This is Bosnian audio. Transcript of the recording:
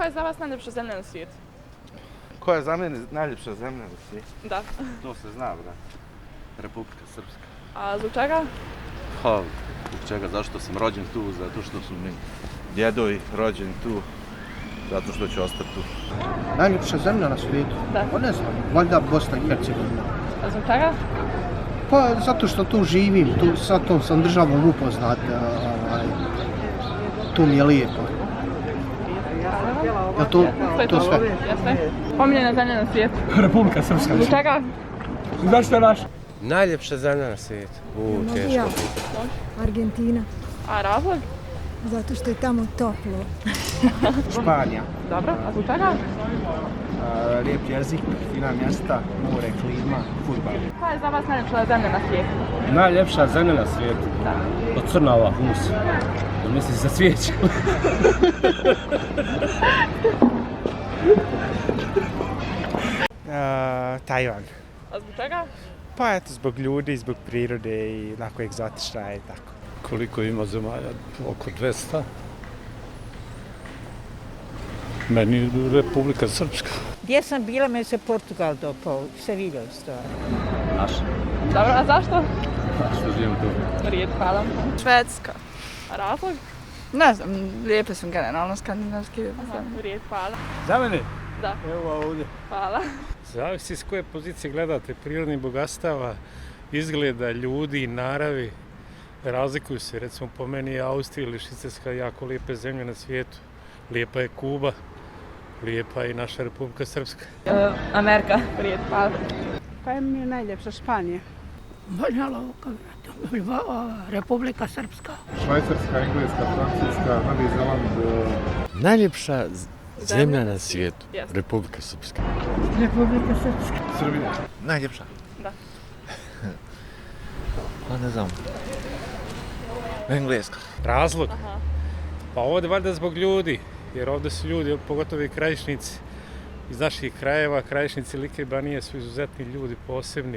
Koja je za vas najljepša zemlja na svijetu? Koja je za mene najljepša zemlja na svijetu? Da. To se zna, brat. Republika Srpska. A zbog čega? Ha, zbog čega? Zašto sam rođen tu? Zato što su mi djedovi rođeni tu. Zato što ću ostati tu. Najljepša zemlja na svijetu? Da. Pa ne znam, valjda Bosna i Hercegovina. A zbog čega? Pa zato što tu živim, tu sa tom sam državom upoznat, tu mi je lijepo. Ja to sve. Jeste? Omiljena zemlja na svijetu? Republika Srpska. Zbog čega? Zašto je naša? Najljepša zemlja na svijetu? Teško. Argentina, A razlog? zato što je tamo toplo. Španija. Dobro. A zbog čega? Lijep jezik, fina mjesta, more, klima, fudbal. Koja je za vas najljepša zemlja na svijetu? Najljepša zemlja na svijetu? Da. Od Crnava, humus. Misli se za cvijeće. Tajvan. A zbog čega? Pa eto, zbog ljudi, zbog prirode i onako egzotična i tako. Koliko ima zemalja? Oko 200. Meni Republika Srpska. Gdje sam bila, me se Portugal dopao, Sevilja u stvari. Dobro, a zašto? Što živim tu? Rijet, hvala. Švedska. A razlog? Ne znam, lijepe su generalno skandinavski. Rijet, hvala. Za mene? Da. Evo ovdje. Hvala. Zavisi s koje pozicije gledate, prirodnih bogatstava, izgleda ljudi, naravi, razlikuju se. Recimo po meni je Austrija ili Švicarska jako lijepe zemlje na svijetu. Lijepa je Kuba, lijepa je i naša Republika Srpska. Amerika. Rijet, hvala. Koja mi je najljepša? Španija. Republika Srpska. Švajcarska, Engleska, Francuska, Novi Zeland. Najljepša zemlja na svijetu? Jeste. Republika Srpska. Republika Srpska. Srbija. Najljepša? Da. Pa ne znam. Engleska. Razlog? Aha. Pa ovdje valjda zbog ljudi, jer ovdje su ljudi, pogotovo i Krajišnici iz naših krajeva, Krajišnici, Like i Banije su izuzetni ljudi, posebni.